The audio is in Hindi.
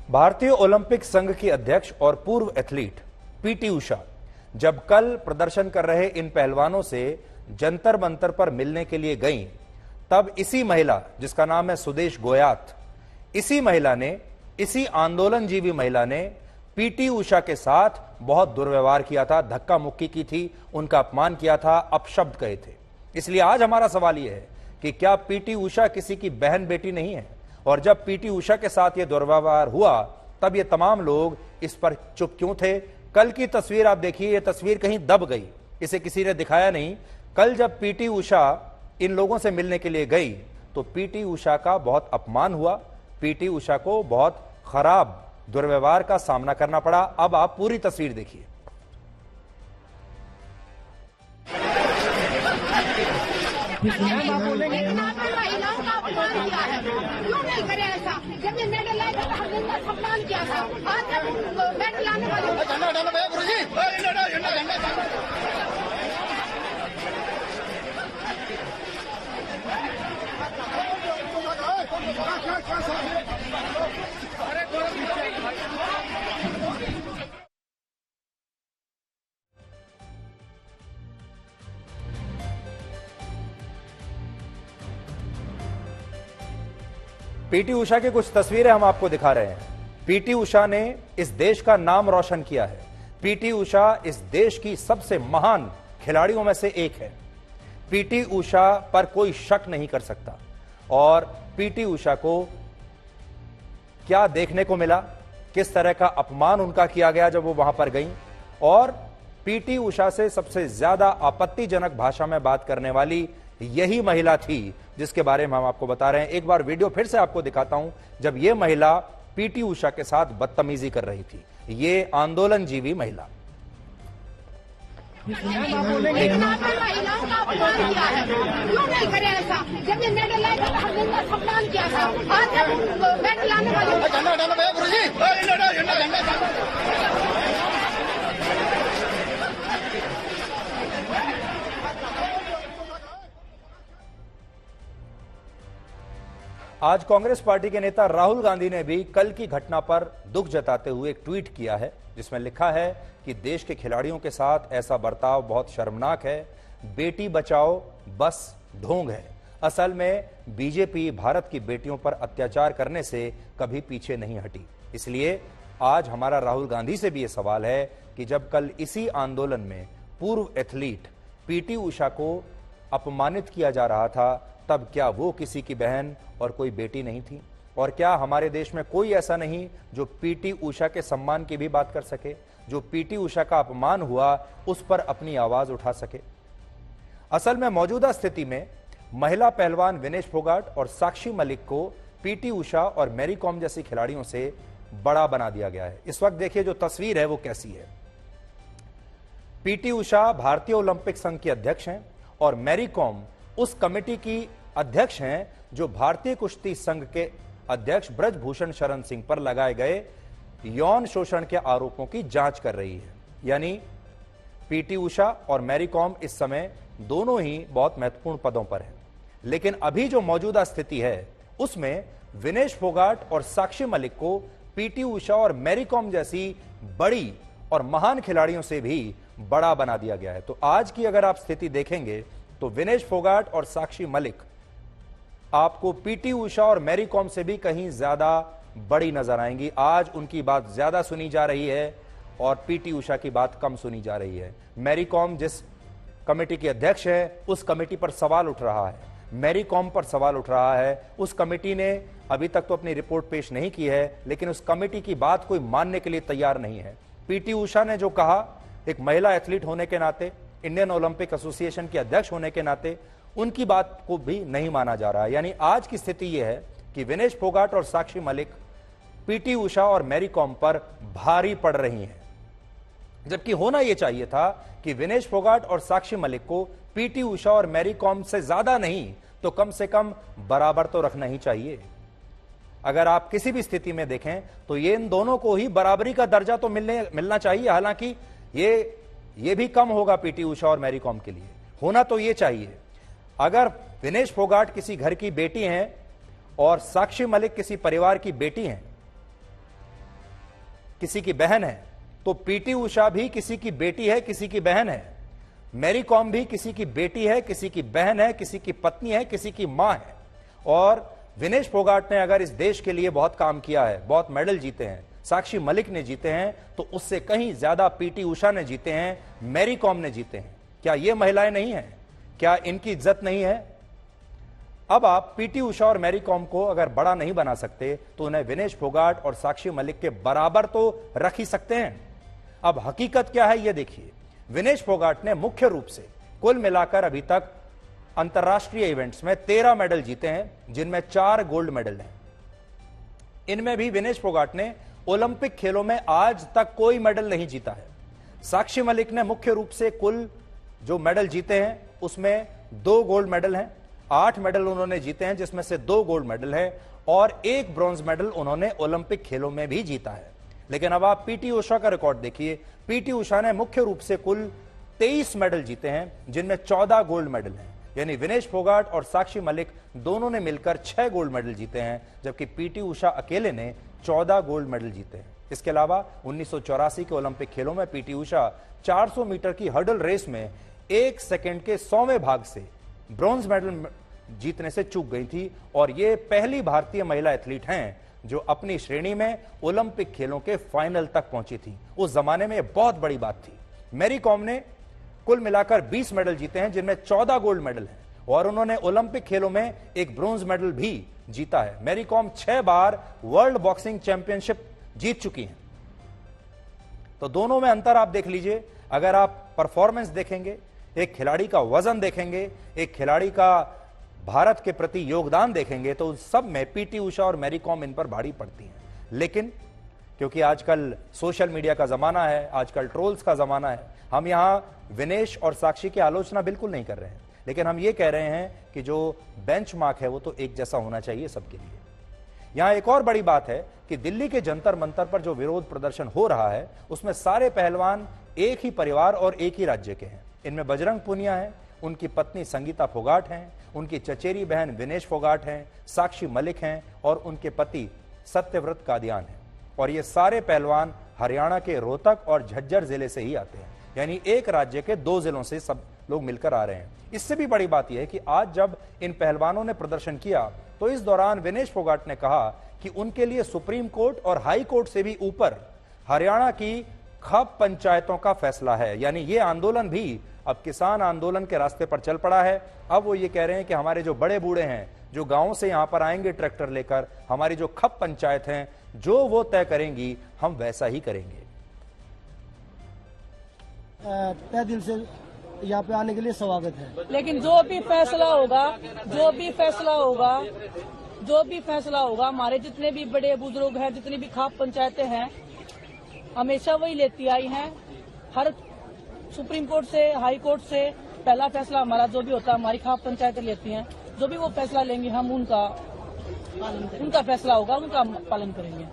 भारतीय ओलंपिक संघ की अध्यक्ष और पूर्व एथलीट पीटी उषा जब कल प्रदर्शन कर रहे इन पहलवानों से जंतर मंतर पर मिलने के लिए गईं, तब इसी महिला जिसका नाम है सुदेश गोयात, इसी महिला ने, इसी आंदोलनजीवी महिला ने पीटी उषा के साथ बहुत दुर्व्यवहार किया था, धक्का मुक्की की थी, उनका अपमान किया था, अपशब्द कहे थे। इसलिए आज हमारा सवाल यह है कि क्या पीटी उषा किसी की बहन बेटी नहीं है? और जब पीटी उषा के साथ यह दुर्व्यवहार हुआ तब ये तमाम लोग इस पर चुप क्यों थे? कल की तस्वीर आप देखिए, यह तस्वीर कहीं दब गई, इसे किसी ने दिखाया नहीं। कल जब पीटी उषा इन लोगों से मिलने के लिए गई तो पीटी उषा का बहुत अपमान हुआ, पीटी उषा को बहुत खराब दुर्व्यवहार का सामना करना पड़ा। अब आप पूरी तस्वीर देखिए। पीटी उषा की कुछ तस्वीरें हम आपको दिखा रहे हैं। पीटी उषा ने इस देश का नाम रोशन किया है। पीटी उषा इस देश की सबसे महान खिलाड़ियों में से एक है। पीटी उषा पर कोई शक नहीं कर सकता। और पीटी उषा को क्या देखने को मिला, किस तरह का अपमान उनका किया गया जब वो वहां पर गई, और पीटी उषा से सबसे ज्यादा आपत्तिजनक भाषा में बात करने वाली यही महिला थी जिसके बारे में हम आपको बता रहे हैं। एक बार वीडियो फिर से आपको दिखाता हूं जब यह महिला पीटी उषा के साथ बदतमीजी कर रही थी। ये आंदोलनजीवी महिला। आज कांग्रेस पार्टी के नेता राहुल गांधी ने भी कल की घटना पर दुख जताते हुए एक ट्वीट किया है जिसमें लिखा है कि देश के खिलाड़ियों के साथ ऐसा बर्ताव बहुत शर्मनाक है। बेटी बचाओ बस ढोंग है। असल में बीजेपी भारत की बेटियों पर अत्याचार करने से कभी पीछे नहीं हटी। इसलिए आज हमारा राहुल गांधी से भी यह सवाल है कि जब कल इसी आंदोलन में पूर्व एथलीट पीटी उषा को अपमानित किया जा रहा था, तब क्या वो किसी की बहन और कोई बेटी नहीं थी? और क्या हमारे देश में कोई ऐसा नहीं जो पीटी उषा के सम्मान की भी बात कर सके, जो पीटी उषा का अपमान हुआ उस पर अपनी आवाज उठा सके? असल में मौजूदा स्थिति में महिला पहलवान विनेश फोगाट और साक्षी मलिक को पीटी उषा और मैरी कॉम जैसी खिलाड़ियों से बड़ा बना दिया गया है। इस वक्त देखिए जो तस्वीर है वो कैसी है। पीटी उषा भारतीय ओलंपिक संघ की अध्यक्ष हैं और मैरी कॉम उस कमेटी की अध्यक्ष हैं जो भारतीय कुश्ती संघ के अध्यक्ष ब्रजभूषण शरण सिंह पर लगाए गए यौन शोषण के आरोपों की जांच कर रही है। यानी पीटी उषा और मैरी कॉम इस समय दोनों ही बहुत महत्वपूर्ण पदों पर हैं। लेकिन अभी जो मौजूदा स्थिति है उसमें विनेश फोगाट और साक्षी मलिक को पीटी उषा और मैरी कॉम जैसी बड़ी और महान खिलाड़ियों से भी बड़ा बना दिया गया है। तो आज की अगर आप स्थिति देखेंगे तो विनेश फोगाट और साक्षी मलिक आपको पीटी उषा और मैरी कॉम से भी कहीं ज्यादा बड़ी नजर आएंगी। आज उनकी बात ज्यादा सुनी जा रही है और पीटी उषा की बात कम सुनी जा रही है। मैरी कॉम जिस कमेटी की अध्यक्ष है उस कमेटी पर सवाल उठ रहा है, मैरी कॉम पर सवाल उठ रहा है। उस कमेटी ने अभी तक तो अपनी रिपोर्ट पेश नहीं की है, लेकिन उस कमेटी की बात कोई मानने के लिए तैयार नहीं है। पीटी उषा ने जो कहा, एक महिला एथलीट होने के नाते, इंडियन ओलंपिक एसोसिएशन के अध्यक्ष होने के नाते, उनकी बात को भी नहीं माना जा रहा है। यानी आज की स्थिति यह है कि विनेश फोगाट और साक्षी मलिक पीटी उषा और मैरी कॉम पर भारी पड़ रही हैं, जबकि होना यह चाहिए था कि विनेश फोगाट और साक्षी मलिक को पीटी उषा और मैरी कॉम से ज्यादा नहीं तो कम से कम बराबर तो रखना ही चाहिए। अगर आप किसी भी स्थिति में देखें तो ये इन दोनों को ही बराबरी का दर्जा तो मिलना चाहिए। हालांकि ये भी कम होगा पीटी उषा और मैरी कॉम के लिए, होना तो ये चाहिए। अगर विनेश फोगाट किसी घर की बेटी हैं और साक्षी मलिक किसी परिवार की बेटी हैं किसी की बहन है, तो पीटी उषा भी किसी की बेटी है, किसी की बहन है। मैरी कॉम भी किसी की बेटी है, किसी की बहन है, किसी की पत्नी है, किसी की मां है। और विनेश फोगाट ने अगर इस देश के लिए बहुत काम किया है, बहुत मेडल जीते हैं, साक्षी मलिक ने जीते हैं, तो उससे कहीं ज्यादा पीटी उषा ने जीते हैं, मैरी कॉम ने जीते हैं। क्या ये महिलाएं नहीं हैं? क्या इनकी इज्जत नहीं है? अब आप पीटी उषा और मैरी कॉम को अगर बड़ा नहीं बना सकते तो उन्हें विनेश फोगाट और साक्षी मलिक के बराबर तो रख ही सकते हैं। अब हकीकत क्या है ये देखिए। विनेश फोगाट ने मुख्य रूप से कुल मिलाकर अभी तक अंतर्राष्ट्रीय इवेंट्स में 13 मेडल जीते हैं, जिनमें 4 गोल्ड मेडल हैं। इनमें भी विनेश फोगाट ने ओलंपिक खेलों में आज तक कोई मेडल नहीं जीता है। साक्षी मलिक ने मुख्य रूप से कुल जो मेडल जीते हैं उसमें 2 गोल्ड मेडल हैं, 8 मेडल उन्होंने जीते हैं, जिसमें से 2 गोल्ड मेडल है और 1 ब्रॉन्ज मेडल उन्होंने ओलंपिक खेलों में भी जीता है। लेकिन अब आप पीटी उषा का रिकॉर्ड देखिए। पीटी उषा ने मुख्य रूप से कुल 23 मेडल जीते हैं, जिनमें 14 गोल्ड मेडल हैं। यानी विनेश फोगाट और साक्षी मलिक दोनों ने मिलकर 6 गोल्ड मेडल जीते हैं, जबकि पीटी उषा अकेले ने 14 गोल्ड मेडल जीते हैं। इसके अलावा 1984 के ओलंपिक खेलों में पीटी उषा 400 मीटर की हर्डल रेस में 1 सेकंड के 100वें भाग से ब्रॉन्ज मेडल जीतने से चूक गई थी और ये पहली भारतीय महिला एथलीट हैं जो अपनी श्रेणी में ओलंपिक खेलों के फाइनल तक पहुंची थी। उस जमाने में यह बहुत बड़ी बात थी। मैरी कॉम ने कुल मिलाकर 20 मेडल जीते हैं, जिनमें 14 गोल्ड मेडल हैं और उन्होंने ओलंपिक खेलों में 1 ब्रॉन्ज मेडल भी जीता है। मैरी कॉम 6 बार वर्ल्ड बॉक्सिंग चैंपियनशिप जीत चुकी हैं। तो दोनों में अंतर आप देख लीजिए। अगर आप परफॉर्मेंस देखेंगे, एक खिलाड़ी का वजन देखेंगे, एक खिलाड़ी का भारत के प्रति योगदान देखेंगे, तो सब में पीटी उषा और मैरी कॉम इन पर भारी पड़ती हैं। लेकिन क्योंकि आजकल सोशल मीडिया का जमाना है, आजकल ट्रोल्स का जमाना है, हम यहां विनेश और साक्षी की आलोचना बिल्कुल नहीं कर रहे हैं, लेकिन हम ये कह रहे हैं कि जो बेंचमार्क है वो तो एक जैसा होना चाहिए सबके लिए। यहां एक और बड़ी बात है कि दिल्ली के जंतर मंतर पर जो विरोध प्रदर्शन हो रहा है उसमें सारे पहलवान एक ही परिवार और एक ही राज्य के हैं। इनमें बजरंग पुनिया है, उनकी पत्नी संगीता फोगाट हैं, उनकी चचेरी बहन विनेश फोगाट हैं, साक्षी मलिक हैं और उनके पति सत्यव्रत कादियान हैं। और ये सारे पहलवान हरियाणा के रोहतक और झज्जर जिले से ही आते हैं, यानी एक राज्य के 2 जिलों से सब लोग मिलकर आ रहे हैं। इससे भी बड़ी बात यह है कि आज जब इन पहलवानों ने प्रदर्शन किया तो इस दौरान विनेश फोगाट ने कहा कि उनके लिए सुप्रीम कोर्ट और हाई कोर्ट से भी ऊपर हरियाणा की खप पंचायतों का फैसला है। यानी ये आंदोलन भी अब किसान आंदोलन के रास्ते पर चल पड़ा है। अब वो ये कह रहे हैं कि हमारे जो बड़े बूढ़े हैं जो गांवों से यहां पर आएंगे ट्रैक्टर लेकर, हमारी जो खप पंचायत हैं जो वो तय करेंगी हम वैसा ही करेंगे। तय दिल से यहाँ पे आने के लिए स्वागत है। लेकिन जो भी फैसला होगा हमारे जितने भी बड़े बुजुर्ग हैं, जितनी भी खाप पंचायतें हैं, हमेशा वही लेती आई हैं। हर सुप्रीम कोर्ट से, हाई कोर्ट से पहला फैसला हमारा जो भी होता है हमारी खाप पंचायतें लेती हैं। जो भी वो फैसला लेंगे हम उनका फैसला होगा, उनका पालन करेंगे।